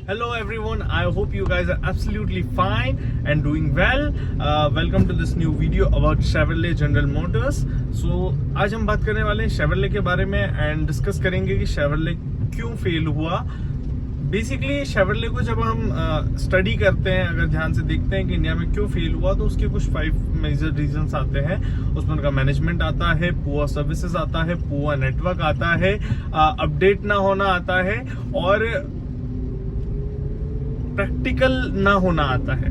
Hello everyone, I hope you guys are absolutely fine and doing well. Welcome to this new video about Chevrolet General Motors. So आज हम बात करने वाले हैं Chevrolet के बारे में एंड डिस्कस करेंगे कि Chevrolet क्यों फेल हुआ. बेसिकली Chevrolet को जब हम स्टडी करते हैं, अगर ध्यान से देखते हैं कि इंडिया में क्यों फेल हुआ, तो उसके कुछ 5 मेजर रीजंस आते हैं. उसमें उनका मैनेजमेंट आता है, पुअर सर्विसेज आता है, पुअर नेटवर्क आता है, अपडेट ना होना आता है और प्रैक्टिकल ना होना आता है.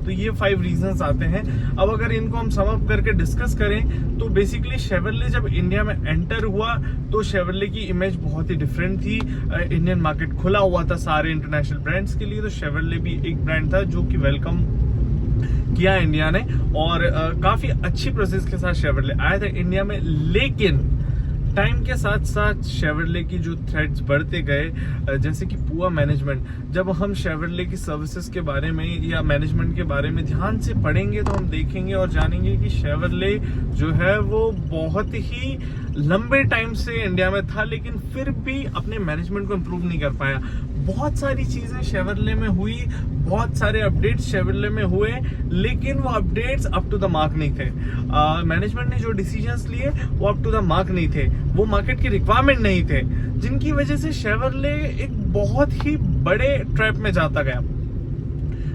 तो ये 5 रीजंस आते हैं. अब अगर इनको हम सम अप करके डिस्कस करें तो बेसिकली Chevrolet जब इंडिया में एंटर हुआ तो Chevrolet की इमेज बहुत ही डिफरेंट थी. इंडियन मार्केट खुला हुआ था सारे इंटरनेशनल ब्रांड्स के लिए, तो Chevrolet भी एक ब्रांड था जो कि वेलकम किया इंडिया ने और काफी अच्छी प्रोसेस के साथ Chevrolet आया था इंडिया में. लेकिन टाइम के साथ साथ Chevrolet की जो थ्रेड्स बढ़ते गए, जैसे कि पुअर मैनेजमेंट. जब हम Chevrolet की सर्विसेज के बारे में या मैनेजमेंट के बारे में ध्यान से पढ़ेंगे तो हम देखेंगे और जानेंगे कि Chevrolet जो है वो बहुत ही लंबे टाइम से इंडिया में था, लेकिन फिर भी अपने मैनेजमेंट को इम्प्रूव नहीं कर पाया. बहुत सारी चीजें Chevrolet में हुई, बहुत सारे अपडेट्स Chevrolet में हुए, लेकिन वो updates up to the mark नहीं थे. मैनेजमेंट ने जो डिसीजंस लिए वो अप टू द मार्क नहीं थे, वो मार्केट की रिक्वायरमेंट नहीं थे, जिनकी वजह से Chevrolet एक बहुत ही बड़े ट्रैप में जाता गया.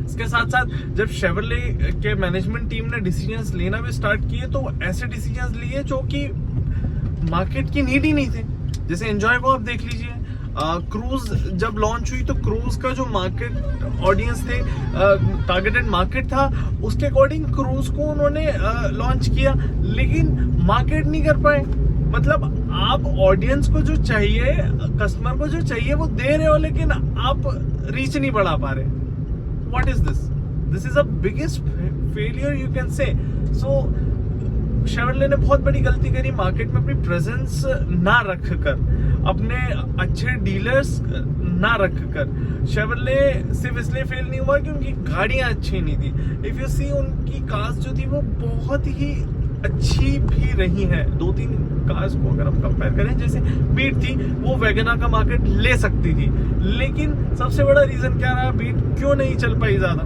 इसके साथ साथ जब Chevrolet के मैनेजमेंट टीम ने डिसीजंस लेना भी स्टार्ट किए तो ऐसे डिसीजंस लिए जो कि मार्केट की नीड ही नहीं थे. जैसे एंजॉय को आप देख लीजिए, क्रूज जब लॉन्च हुई तो क्रूज का जो मार्केट ऑडियंस थे, टारगेटेड मार्केट था, उसके अकॉर्डिंग क्रूज को उन्होंने लॉन्च किया, लेकिन मार्केट नहीं कर पाए. मतलब आप ऑडियंस को जो चाहिए, कस्टमर को जो चाहिए वो दे रहे हो, लेकिन आप रीच नहीं बढ़ा पा रहे. What is this? This is a biggest failure you can say. So Chevrolet ने बहुत बड़ी गलती करी मार्केट में अपनी प्रेजेंस ना रखकर, अपने अच्छे डीलर्स ना रखकर. Chevrolet सिर्फ इसलिए फेल नहीं हुआ कि उनकी गाड़ियां अच्छी नहीं थी. इफ यू सी, उनकी कार्स जो थी वो बहुत ही अच्छी भी रही हैं. 2-3 कार्स को अगर हम कंपेयर करें, जैसे बीट थी, वो वैगनर का मार्केट ले सकती थी, लेकिन सबसे बड़ा रीजन क्या रहा, बीट क्यों नहीं चल पाई ज्यादा?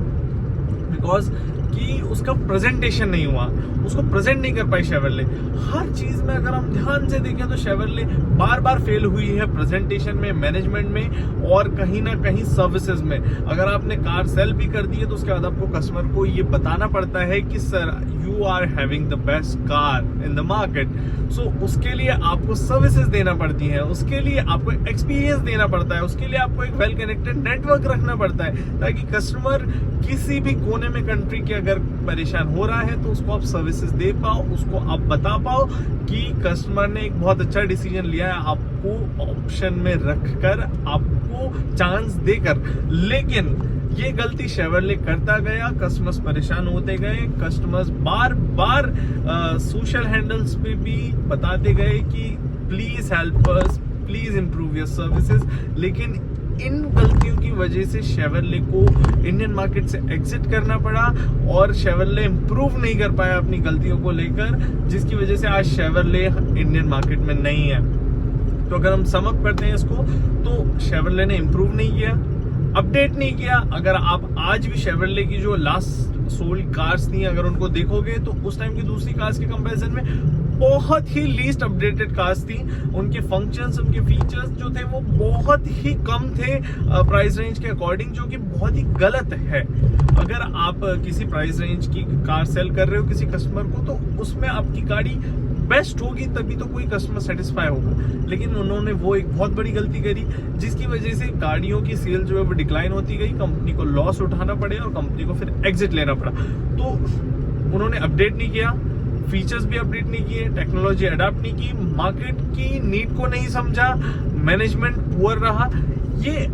बिकॉज कि उसका प्रेजेंटेशन नहीं हुआ, उसको प्रेजेंट नहीं कर पाई Chevrolet. हर चीज में अगर हम ध्यान से देखें तो Chevrolet बार बार फेल हुई है, प्रेजेंटेशन में, मैनेजमेंट में और कहीं ना कहीं सर्विसेज में. अगर आपने कार सेल भी कर दी है तो उसके बाद आपको कस्टमर को ये बताना पड़ता है कि sir you are having the best car in the market. So उसके लिए आपको सर्विसेज देना पड़ती है, उसके लिए आपको एक्सपीरियंस देना पड़ता है, उसके लिए आपको एक वेल कनेक्टेड नेटवर्क रखना पड़ता है, ताकि कस्टमर किसी भी कोने में कंट्री के अगर परेशान हो रहा है तो उसको आप सर्विसेज दे पाओ, उसको आप बता पाओ कि कस्टमर ने एक बहुत अच्छा डिसीजन लिया है, आपको ऑप्शन में रखकर, आपको चांस देकर. लेकिन ये गलती Chevrolet करता गया, कस्टमर्स परेशान होते गए, कस्टमर्स बार बार सोशल हैंडल्स पे भी बताते गए कि please help us, please improve your services. लेकिन इन गलतियों की वजह से Chevrolet को इंडियन मार्केट से एग्जिट करना पड़ा और Chevrolet इंप्रूव नहीं कर पाया अपनी गलतियों को लेकर, जिसकी वजह से आज Chevrolet इंडियन मार्केट में नहीं है. तो अगर हम सम अप करते हैं इसको, तो Chevrolet ने इंप्रूव नहीं किया, अपडेट नहीं किया. अगर आप आज भी Chevrolet की जो लास्ट सोल्ड कार्स थी, अगर उनको देखोगे तो उस टाइम की दूसरी कार्स के कंपैरिजन में बहुत ही लीस्ट अपडेटेड कार्स थी. उनके फंक्शंस, उनके फीचर्स जो थे वो बहुत ही कम थे प्राइस रेंज के अकॉर्डिंग, जो कि बहुत ही गलत है. अगर आप किसी प्राइस रेंज की कार सेल कर रहे हो किसी कस्टमर को, तो उसमें आपकी गाड़ी बेस्ट होगी, तभी तो कोई कस्टमर सेटिस्फाई होगा. लेकिन उन्होंने वो एक बहुत बड़ी गलती करी, जिसकी वजह से गाड़ियों की सेल जो है वो डिक्लाइन होती गई, कंपनी को लॉस उठाना पड़े और कंपनी को फिर एग्जिट लेना पड़ा. तो उन्होंने अपडेट नहीं किया, फीचर्स भी अपडेट नहीं किए, टेक्नोलॉजी अडॉप्ट नहीं की, मार्केट की नीड को नहीं समझा, मैनेजमेंट पुअर रहा. ये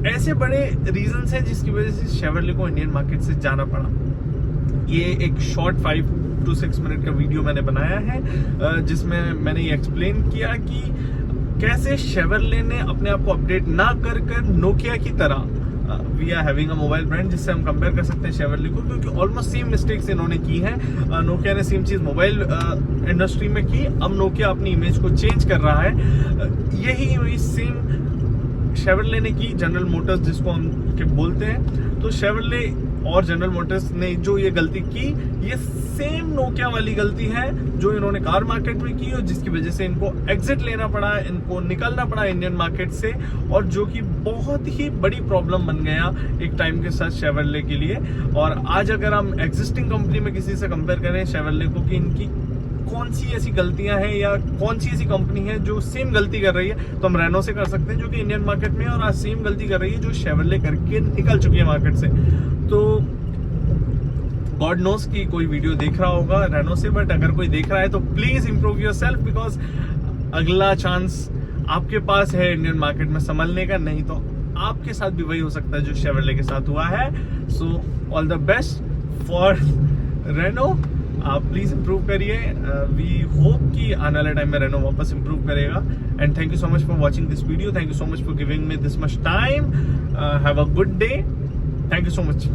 ऐसे बड़े रीजंस हैं जिसकी वजह से Chevrolet को इंडियन मार्केट से जाना पड़ा. ये एक शॉर्ट 5 to 6 मिनट का वीडियो मैंने बनाया है, जिसमें मैंने ये एक्सप्लेन किया कि कैसे Chevrolet ने अपने आप को अपडेट ना कर नोकिया की तरह, we are having a mobile brand जिससे हम कंपेयर कर सकते हैं Chevrolet को, क्योंकि ऑलमोस्ट सेम मिस्टेक्स इन्होंने की हैं. नोकिया ने सेम चीज मोबाइल इंडस्ट्री में की, अब नोकिया अपनी इमेज को चेंज कर रहा है. यही सेम शेवरले ने की, जनरल मोटर्स जिसको हम के बोलते हैं, तो शेवरले और जनरल मोटर्स ने जो ये गलती की, ये सेम नोकिया वाली गलती है जो इन्होंने कार मार्केट में की और जिसकी वजह से इनको एग्जिट लेना पड़ा, इनको निकलना पड़ा इंडियन मार्केट से, और जो कि बहुत ही बड़ी प्रॉब्लम बन गया एक टाइम के साथ शेवरले के लिए। और आज अगर हम एग्जिस्टिंग कंपनी में किसी से कंपेयर करें शेवरले को कि इनकी कौन सी ऐसी गलतियां हैं या कौन सी ऐसी कंपनी है जो सेम गलती कर रही है, तो हम रेनो से कर सकते हैं जो कि इंडियन मार्केट में है और आज सेम गलती कर रही है जो शेवरले करके निकल चुकी है मार्केट से। तो गॉड नोस की कोई वीडियो देख रहा होगा रेनो से, बट अगर कोई देख रहा है तो please improve your self, because अगला चांस आपके पास है इंडियन मार्केट में संभलने का, नहीं तो आपके साथ भी वही हो सकता है जो शेवरले के साथ हुआ है। So all the best for Reno, आप प्लीज इंप्रूव करिए। वी होप कि आने वाले टाइम में रेनो वापस इंप्रूव करेगा। And thank you so much for watching this video, thank you so much for giving me this much time. Have a good day, thank you so much.